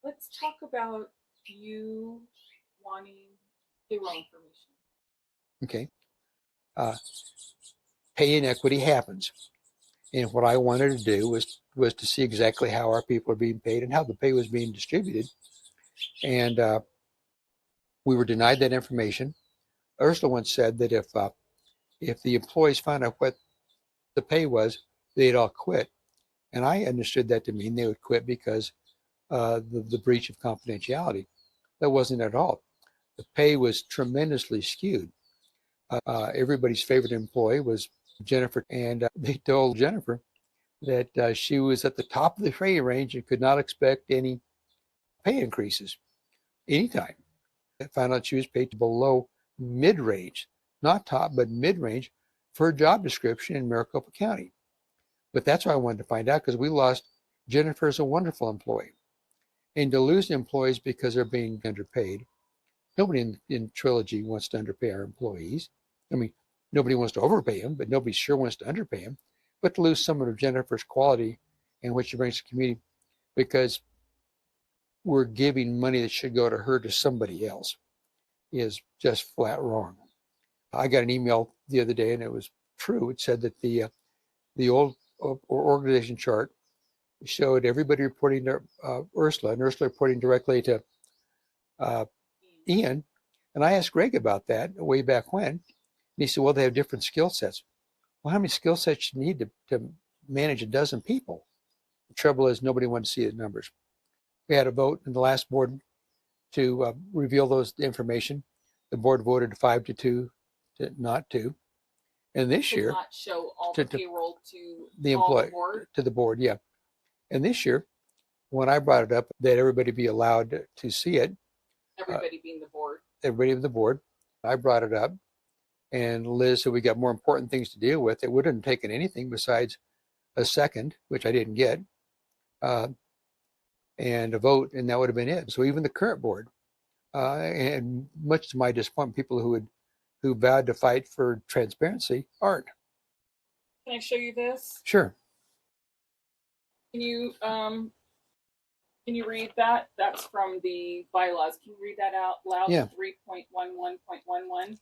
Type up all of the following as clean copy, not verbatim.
Let's talk about you wanting payroll information. Okay. Pay inequity happens. And what I wanted to do was to see exactly how our people are being paid and how the pay was being distributed. And we were denied that information. Ursula once said that if the employees found out what the pay was, they'd all quit. And I understood that to mean they would quit because the breach of confidentiality. That wasn't at all. The pay was tremendously skewed. Everybody's favorite employee was Jennifer, and they told Jennifer that she was at the top of the pay range and could not expect any pay increases anytime. I found out she was paid below mid-range, not top, but mid-range for her job description in Maricopa County. But that's what I wanted to find out, because we lost Jennifer as a wonderful employee. And to lose employees because they're being underpaid, nobody in Trilogy wants to underpay our employees. I mean, nobody wants to overpay them, but nobody sure wants to underpay them. But to lose someone of Jennifer's quality and what she brings to the community because we're giving money that should go to her to somebody else is just flat wrong. I got an email the other day, and it was true. It said that the old organization chart showed everybody reporting to Ursula, and Ursula reporting directly to Ian. And I asked Greg about that way back when, and he said, well, they have different skill sets. Well, how many skill sets you need to manage a dozen people? The trouble is nobody wanted to see the numbers. We had a vote in the last board to reveal those information. The board voted 5-2 to not to. And this year, not show all the payroll to the employee, board? To the board, yeah. And this year, when I brought it up that everybody be allowed to see it, everybody being the board, everybody in the board, I brought it up, and Liz said we got more important things to deal with. It wouldn't have taken anything besides a second, which I didn't get, and a vote, and that would have been it. So even the current board, and much to my disappointment, people who vowed to fight for transparency aren't. Can I show you this? Sure. Can you read that? That's from the bylaws. Can you read that out loud? Yeah. 3.11.11.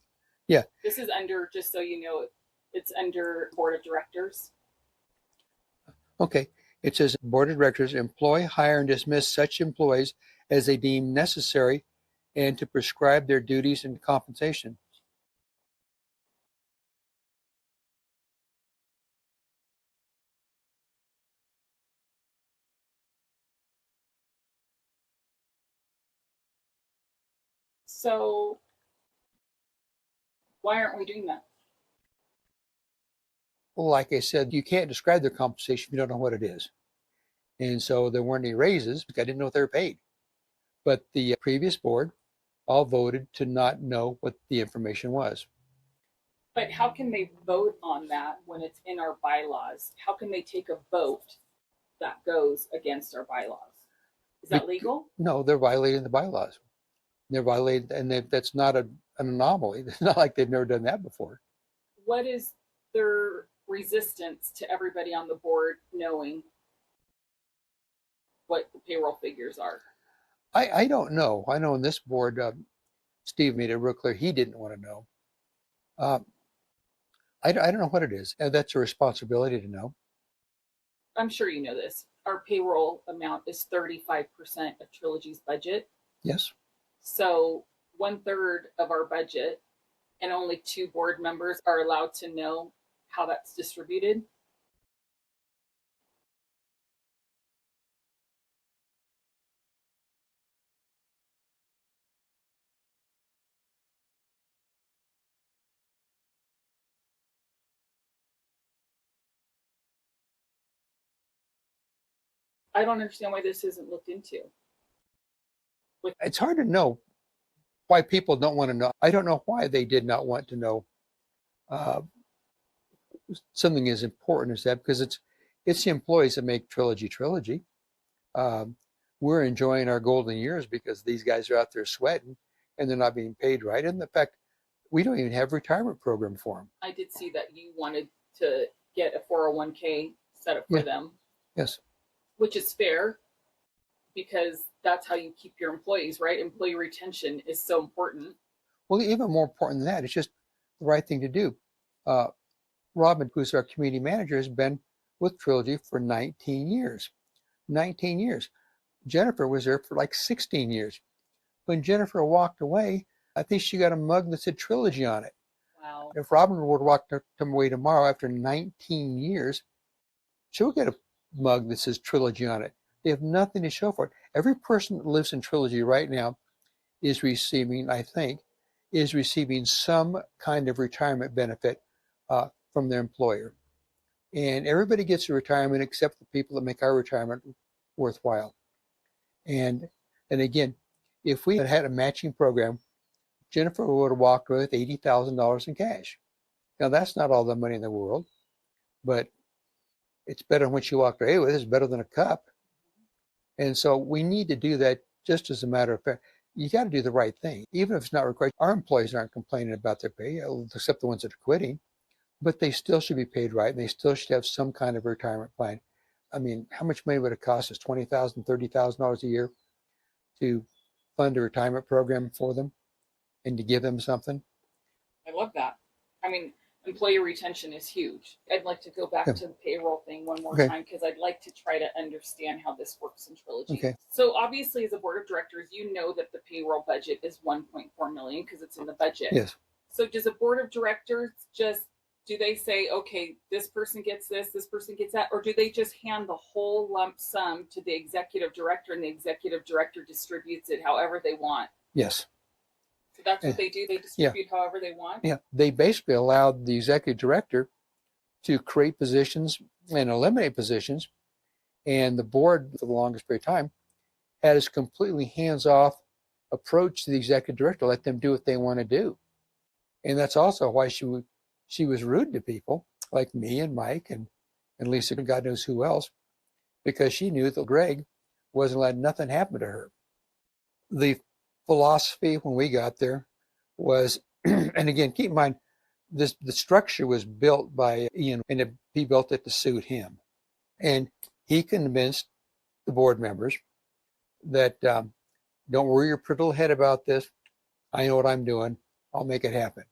Yeah. This is under, just so you know, it's under Board of Directors. Okay. It says Board of Directors employ, hire, and dismiss such employees as they deem necessary and to prescribe their duties and compensation. So why aren't we doing that? Well, like I said, you can't describe their compensation if you don't know what it is. And so there weren't any raises because I didn't know what they were paid. But the previous board all voted to not know what the information was. But how can they vote on that when it's in our bylaws? How can they take a vote that goes against our bylaws? Is that legal? No, they're violating the bylaws. They're violated, and that's not an anomaly. It's not like they've never done that before. What is their resistance to everybody on the board knowing what the payroll figures are? I don't know. I know in this board, Steve made it real clear he didn't want to know. I don't know what it is. That's a responsibility to know. I'm sure you know this. Our payroll amount is 35% of Trilogy's budget. Yes. So 1/3 of our budget, and only 2 board members are allowed to know how that's distributed. I don't understand why this isn't looked into. It's hard to know why people don't want to know. I don't know why they did not want to know something as important as that, because it's the employees that make Trilogy. We're enjoying our golden years because these guys are out there sweating and they're not being paid right. And the fact we don't even have a retirement program for them. I did see that you wanted to get a 401k set up for them. Yes. Which is fair because that's how you keep your employees, right? Employee retention is so important. Well, even more important than that, it's just the right thing to do. Uh, Robin, who's our community manager, has been with Trilogy for 19 years. 19 years. Jennifer was there for like 16 years. When Jennifer walked away, I think she got a mug that said Trilogy on it. Wow. If Robin were to walk away tomorrow after 19 years, she'll get a mug that says Trilogy on it. They have nothing to show for it. Every person that lives in Trilogy right now is receiving, I think, is receiving some kind of retirement benefit from their employer. And everybody gets a retirement except the people that make our retirement worthwhile. And again, if we had had a matching program, Jennifer would have walked away with $80,000 in cash. Now, that's not all the money in the world, but it's better than what she walked away with. It's better than a cup. And so we need to do that just as a matter of fact. You got to do the right thing. Even if it's not required, our employees aren't complaining about their pay, except the ones that are quitting, but they still should be paid right, and they still should have some kind of retirement plan. I mean, how much money would it cost us? $20,000, $30,000 a year to fund a retirement program for them and to give them something? I love that. I mean, employee retention is huge. I'd like to go back Yeah. to the payroll thing one more Okay. time because I'd like to try to understand how this works in Trilogy. Okay. So obviously, as a board of directors, you know that the payroll budget is 1.4 million because it's in the budget. Yes. So does a board of directors just, do they say, okay, this person gets this person gets that, or do they just hand the whole lump sum to the executive director and the executive director distributes it however they want? Yes. So that's what they do. They distribute however they want. Yeah. They basically allowed the executive director to create positions and eliminate positions. And the board, for the longest period of time, had this completely hands-off approach to the executive director, let them do what they want to do. And that's also why she was rude to people like me and Mike and Lisa and God knows who else, because she knew that Greg wasn't letting nothing happen to her. The philosophy when we got there was, and again, keep in mind, the structure was built by Ian, and he built it to suit him. And he convinced the board members that don't worry your pretty little head about this. I know what I'm doing. I'll make it happen.